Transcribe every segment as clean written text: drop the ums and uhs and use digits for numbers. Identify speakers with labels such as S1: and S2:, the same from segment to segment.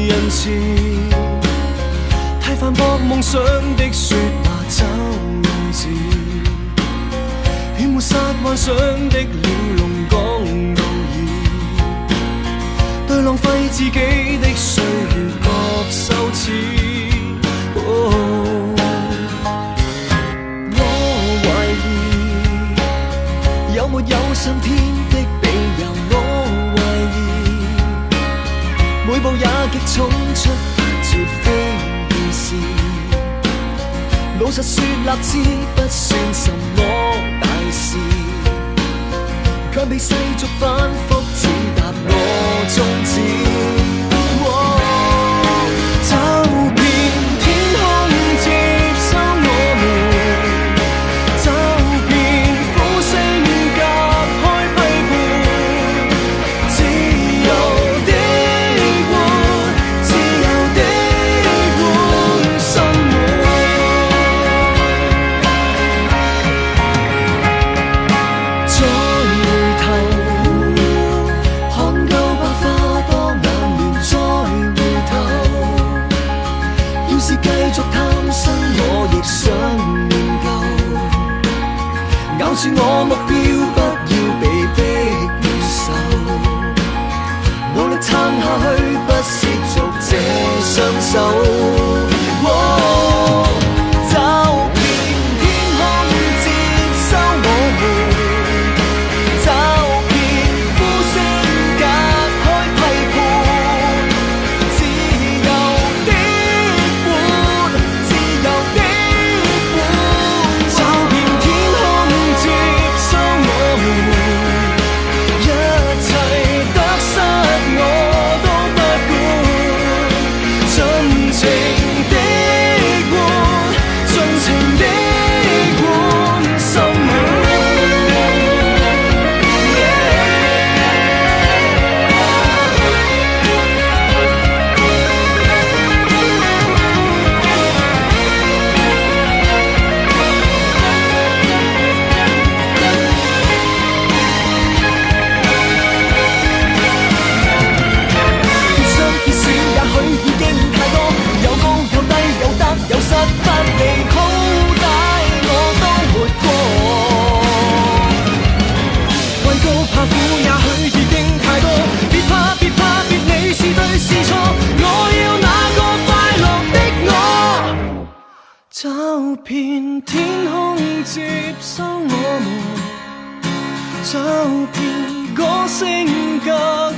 S1: 仁慈，太反駁夢想的説話找用字，勸抹殺幻想的鳥籠講道義，對浪費自己的歲月覺羞恥。我懷疑有沒有上天的庇佑，我懷疑每步也極重出發絕非易事，老實說立志不算什麼大事，卻被世俗反覆踐踏我宗旨。走遍天空接收我們，走遍呼聲隔開批判，自由的活，自由的活生活。再回頭看夠百花多眼亂，再回頭要是繼續貪生，我亦想念舊，咬住我目標，不要被逼接受，努力撐下去，不是逐這雙手。走遍天空接收我們，走遍呼聲隔開批判，自由的活，自由的活。走遍天空接收我們，一切得失我都不管，盡情的活，盡情的活生活。別想別選，也許已經太多，有高有低，有得有失，不理好歹我都活過。畏高怕苦，也許已經太多，別怕別怕，別理是對是錯，我要那個快樂的我。走遍天空接收我們，走遍歌聲隔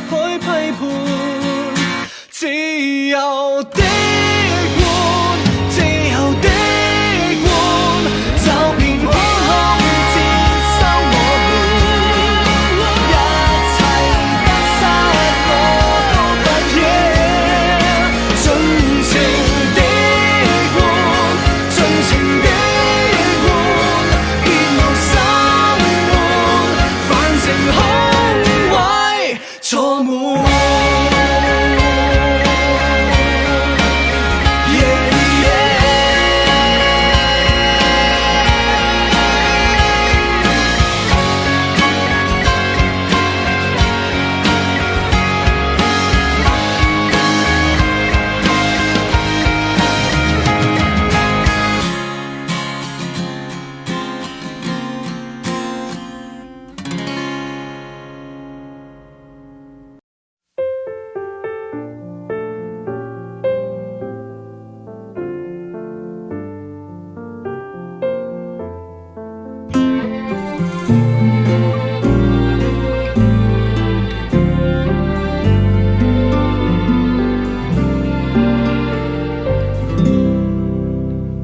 S1: 開批判，自由的活，自由的活，走遍天空接收我們，一切得失我都不惹，盡情的活，盡情的活，別無生活，反正空位錯滿。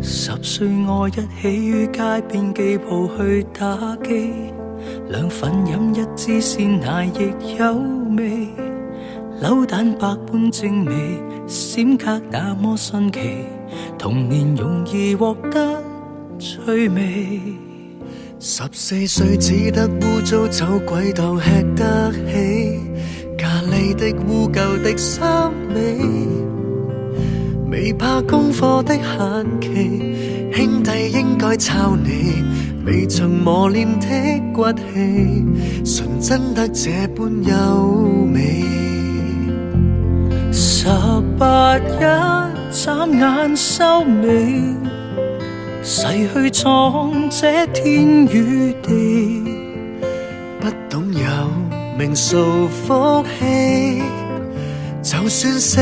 S2: 10歲我一起於街邊機鋪去打機，涼粉飲一支鮮奶亦有味，扭蛋百般精美，閃卡那麼新奇，童年容易獲得趣味。
S1: 14歲只得污糟走鬼當吃得起，咖喱的污舊的衫尾，未怕功課的限期，兄弟應該抄你，未曾磨練的骨氣，純真得這般優美。
S2: 10白，一眨眼收尾，逝去闖這天與地。
S1: 不懂有命數福氣，就算死，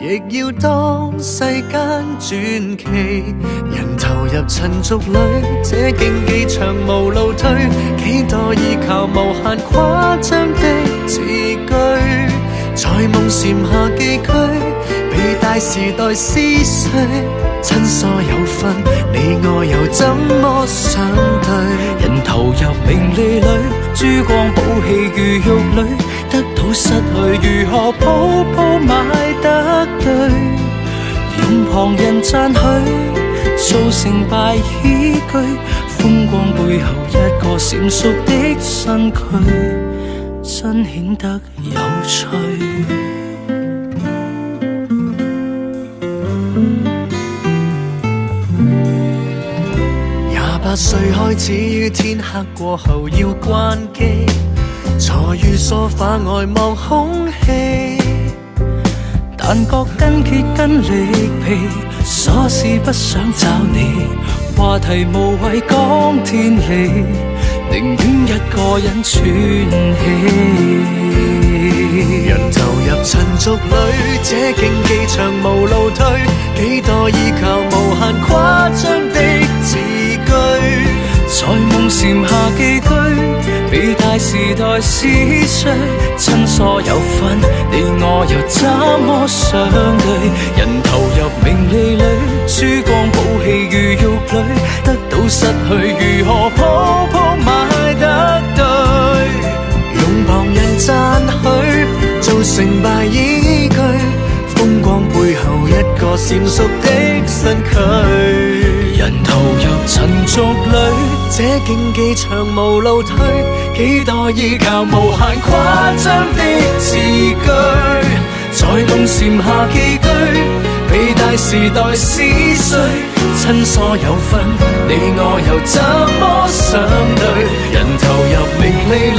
S1: 亦要當世間傳奇。人投入塵俗裏，這競技長無路退，幾多依靠無限誇張的字句，在夢禪下寄居，被大時代撕碎。親疏有分，你我又怎麼相對？
S2: 人投入名利裏，珠光寶氣如玉裏，得到失去如何鋪鋪買得對？用旁人讚許，做成敗依據，風光背後一個閃縮的身軀，真顯得有趣。
S1: 8歲開始於天黑過後要關機，坐於梳化外望空氣，
S2: 但覺筋竭筋力疲，瑣事不想找你，話題無謂講天理，寧願一個人喘氣。
S1: 人投入塵俗裏，這競技長無路退，幾多依靠無限誇張的字句，
S2: 在夢禪下寄居，被大時代撕碎。親疏有分，你我又怎麼相對？人投入名利裏，珠光寶氣如玉裏，得到失去如何鋪鋪買得對？
S1: 用旁人讚許，做成敗依據，風光背後一個閃縮的身軀。
S2: 人投入塵俗裏，
S1: 這競技長無路退，幾多依靠無限誇張的字句，在夢禪下寄居，被大時代撕碎。親疏有分，你我又怎麼相對？人投入名利裏，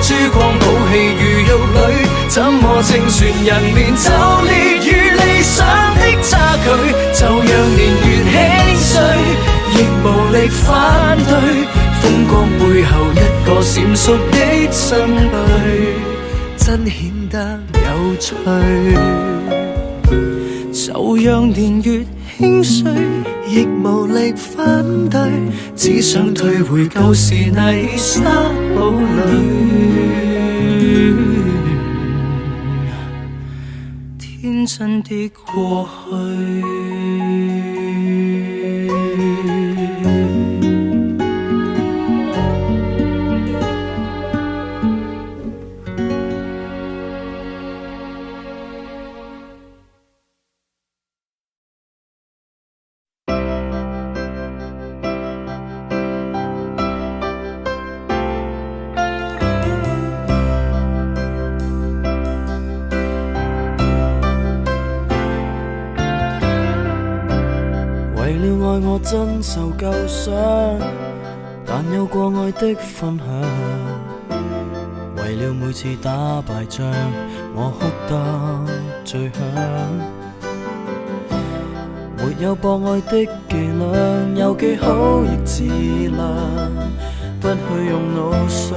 S1: 珠光寶氣如玉裏，怎麼正算人面就裂與理想的差距？就讓年月輕碎，亦無力反對。風光背後一個閃縮的身軀，真顯得有趣。
S2: 就讓年月輕碎，
S1: 亦無力反對，只想退回舊時泥沙堡裏，
S2: 天真的過去。
S3: 為了愛我真受夠傷，但有過愛的分享。為了每次打敗仗，我哭得最響。沒有博愛的伎倆，有幾好亦自量，不去用腦想，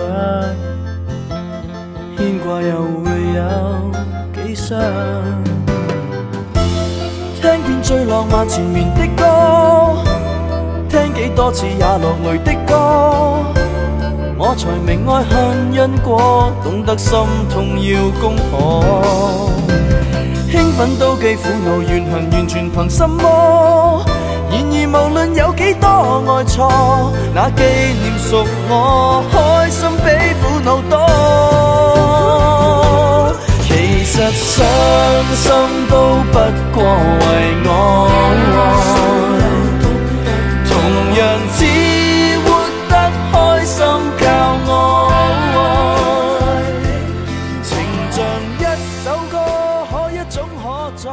S3: 牽掛又會有幾傷。聽見最浪漫纏綿的歌，聽幾多次也落淚的歌，我才明愛恨因果，懂得心痛要攻破。興奮妒忌苦惱怨恨完全憑什麼？然而無論有幾多愛錯，那紀念屬我，開心比苦惱多。其實傷心都不過為我愛，同樣只活得開心靠愛，情像一首歌，可一種可再。